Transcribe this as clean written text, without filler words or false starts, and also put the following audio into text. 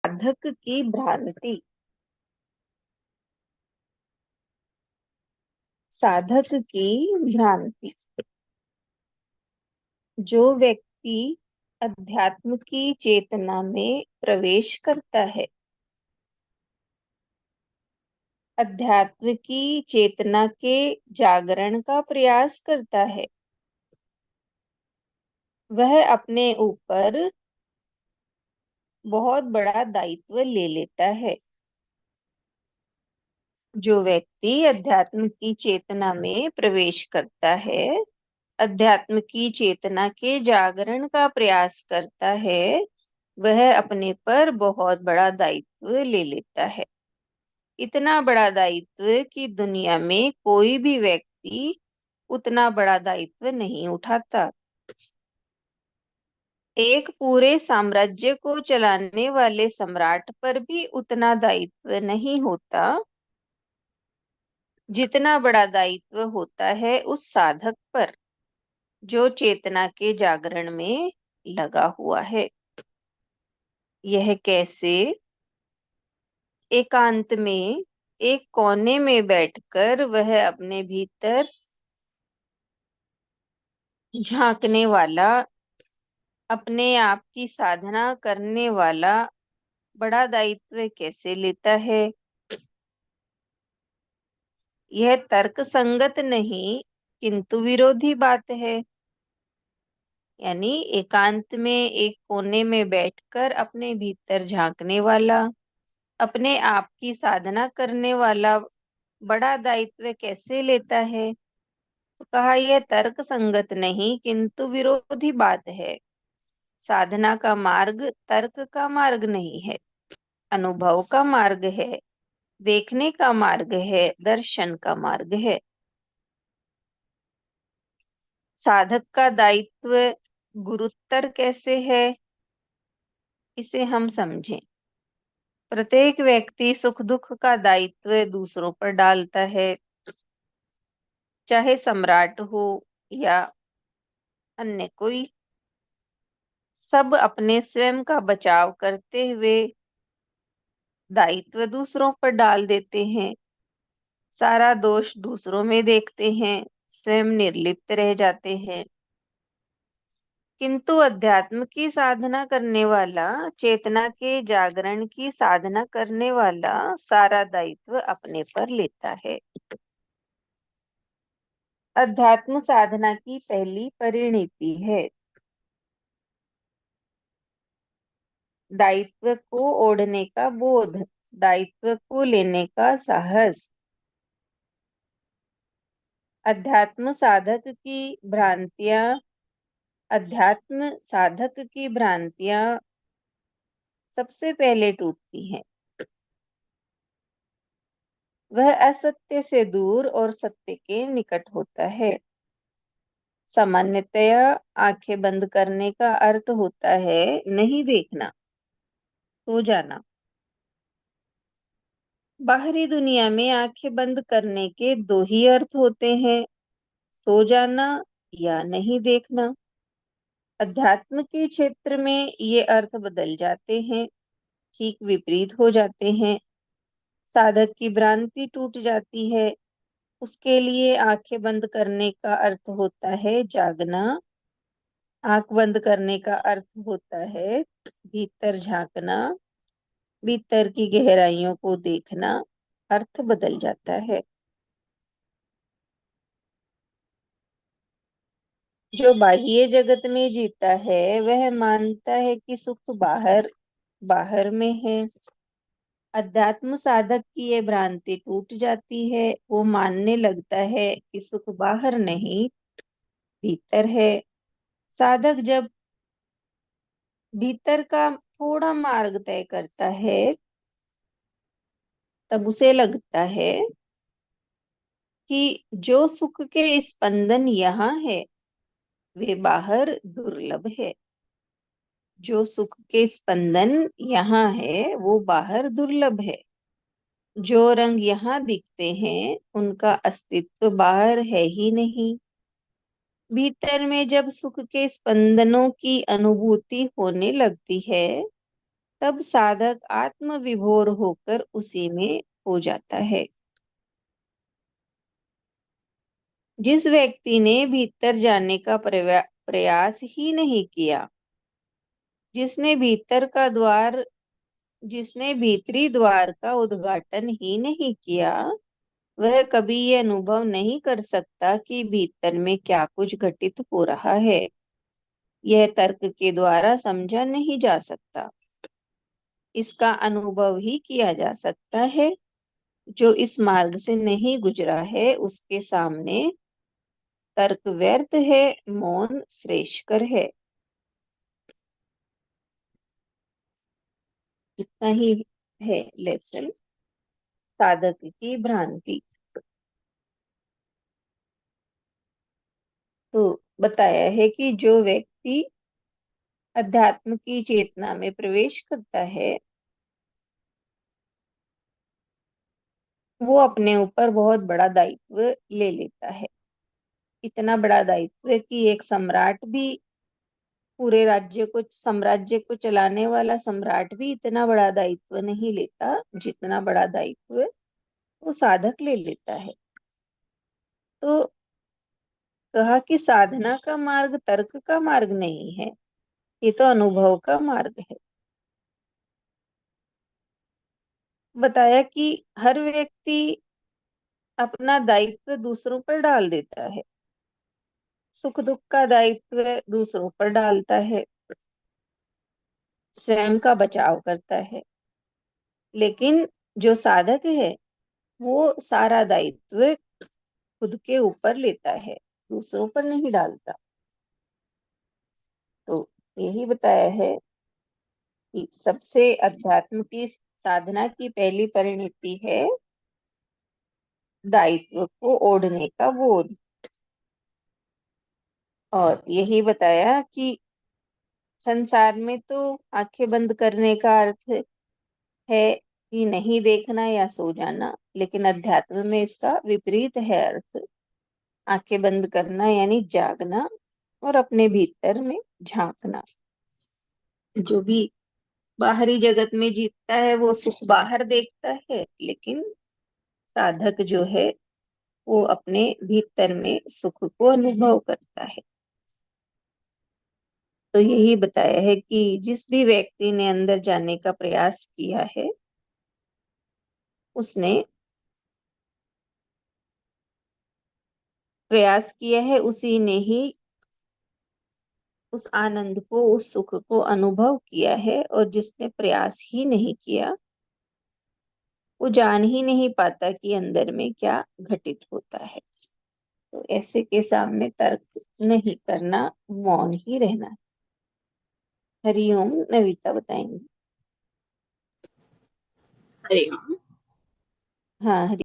साधक की भ्रांति। साधक की भ्रांति। जो व्यक्ति अध्यात्म की चेतना में प्रवेश करता है, अध्यात्म की चेतना के जागरण का प्रयास करता है, वह अपने ऊपर बहुत बड़ा दायित्व ले लेता है। जो व्यक्ति अध्यात्म की चेतना में प्रवेश करता है, अध्यात्म की चेतना के जागरण का प्रयास करता है, वह अपने पर बहुत बड़ा दायित्व ले लेता है। इतना बड़ा दायित्व कि दुनिया में कोई भी व्यक्ति उतना बड़ा दायित्व नहीं उठाता। एक पूरे साम्राज्य को चलाने वाले सम्राट पर भी उतना दायित्व नहीं होता जितना बड़ा दायित्व होता है उस साधक पर, जो चेतना के जागरण में लगा हुआ है। यह कैसे? एकांत में एक कोने में बैठकर वह अपने भीतर झांकने वाला, अपने आप की साधना करने वाला बड़ा दायित्व कैसे लेता है? यह तर्क संगत नहीं किंतु विरोधी बात है। यानी एकांत में एक कोने में बैठकर अपने भीतर झांकने वाला, अपने आप की साधना करने वाला बड़ा दायित्व कैसे लेता है? तो कहा यह तर्क संगत नहीं किंतु विरोधी बात है। साधना का मार्ग तर्क का मार्ग नहीं है, अनुभव का मार्ग है, देखने का मार्ग है, दर्शन का मार्ग है। साधक का दायित्व गुरुतर कैसे है, इसे हम समझें। प्रत्येक व्यक्ति सुख दुख का दायित्व दूसरों पर डालता है, चाहे सम्राट हो या अन्य कोई। सब अपने स्वयं का बचाव करते हुए दायित्व दूसरों पर डाल देते हैं, सारा दोष दूसरों में देखते हैं, स्वयं निर्लिप्त रह जाते हैं। किंतु अध्यात्म की साधना करने वाला, चेतना के जागरण की साधना करने वाला सारा दायित्व अपने पर लेता है। अध्यात्म साधना की पहली परिणति है दायित्व को ओढ़ने का बोध, दायित्व को लेने का साहस। अध्यात्म साधक की भ्रांतियां अध्यात्म साधक की भ्रांतियां सबसे पहले टूटती हैं। वह असत्य से दूर और सत्य के निकट होता है। सामान्यतया आंखें बंद करने का अर्थ होता है नहीं देखना, सो जाना। बाहरी दुनिया में आंखें बंद करने के दो ही अर्थ होते हैं, सो जाना या नहीं देखना। अध्यात्म के क्षेत्र में ये अर्थ बदल जाते हैं, ठीक विपरीत हो जाते हैं। साधक की भ्रांति टूट जाती है। उसके लिए आंखें बंद करने का अर्थ होता है जागना, आंख बंद करने का अर्थ होता है भीतर झांकना, भीतर की गहराइयों को देखना। अर्थ बदल जाता है। जो बाह्य जगत में जीता है वह मानता है कि सुख बाहर बाहर में है। अध्यात्म साधक की ये भ्रांति टूट जाती है। वो मानने लगता है कि सुख बाहर नहीं, भीतर है। साधक जब भीतर का थोड़ा मार्ग तय करता है, तब उसे लगता है कि जो सुख के स्पंदन यहाँ है वे बाहर दुर्लभ है। जो सुख के स्पंदन यहाँ है वो बाहर दुर्लभ है। जो रंग यहाँ दिखते हैं उनका अस्तित्व बाहर है ही नहीं। भीतर में जब सुख के स्पंदनों की अनुभूति होने लगती है तब साधक आत्मविभोर होकर उसी में हो जाता है। जिस व्यक्ति ने भीतर जाने का प्रयास ही नहीं किया, जिसने भीतर का द्वार जिसने भीतरी द्वार का उद्घाटन ही नहीं किया, वह कभी ये अनुभव नहीं कर सकता कि भीतर में क्या कुछ घटित हो रहा है। यह तर्क के द्वारा समझा नहीं जा सकता। इसका अनुभव ही किया जा सकता है। जो इस मार्ग से नहीं गुजरा है, उसके सामने तर्क व्यर्थ है, मौन श्रेष्ठकर है। इतना ही है लेसन साधक की भ्रांति। तो बताया है कि जो व्यक्ति अध्यात्म की चेतना में प्रवेश करता है, वो अपने ऊपर बहुत बड़ा दायित्व ले लेता है। इतना बड़ा दायित्व कि एक सम्राट भी पूरे साम्राज्य को चलाने वाला सम्राट भी इतना बड़ा दायित्व नहीं लेता, जितना बड़ा दायित्व वो साधक ले लेता है। तो कहा कि साधना का मार्ग तर्क का मार्ग नहीं है, ये तो अनुभव का मार्ग है। बताया कि हर व्यक्ति अपना दायित्व दूसरों पर डाल देता है, सुख दुख का दायित्व दूसरों पर डालता है, स्वयं का बचाव करता है। लेकिन जो साधक है, वो सारा दायित्व खुद के ऊपर लेता है, दूसरों पर नहीं डालता। तो यही बताया है कि सबसे अध्यात्म की साधना की पहली परिणति है दायित्व को ओढ़ने का बोध। और यही बताया कि संसार में तो आंखें बंद करने का अर्थ है कि नहीं देखना या सो जाना, लेकिन अध्यात्म में इसका विपरीत है अर्थ। आंखें बंद करना यानी जागना और अपने भीतर में झांकना। जो भी बाहरी जगत में जीतता है वो सुख बाहर देखता है, लेकिन साधक जो है वो अपने भीतर में सुख को अनुभव करता है। तो यही बताया है कि जिस भी व्यक्ति ने अंदर जाने का प्रयास किया है, उसने प्रयास किया है, उसी ने ही उस आनंद को, उस सुख को अनुभव किया है। और जिसने प्रयास ही नहीं किया, वो जान ही नहीं पाता कि अंदर में क्या घटित होता है। तो ऐसे के सामने तर्क नहीं करना, मौन ही रहना। हरिओम। नविता बताएंगी। हरिओम। हाँ, हरि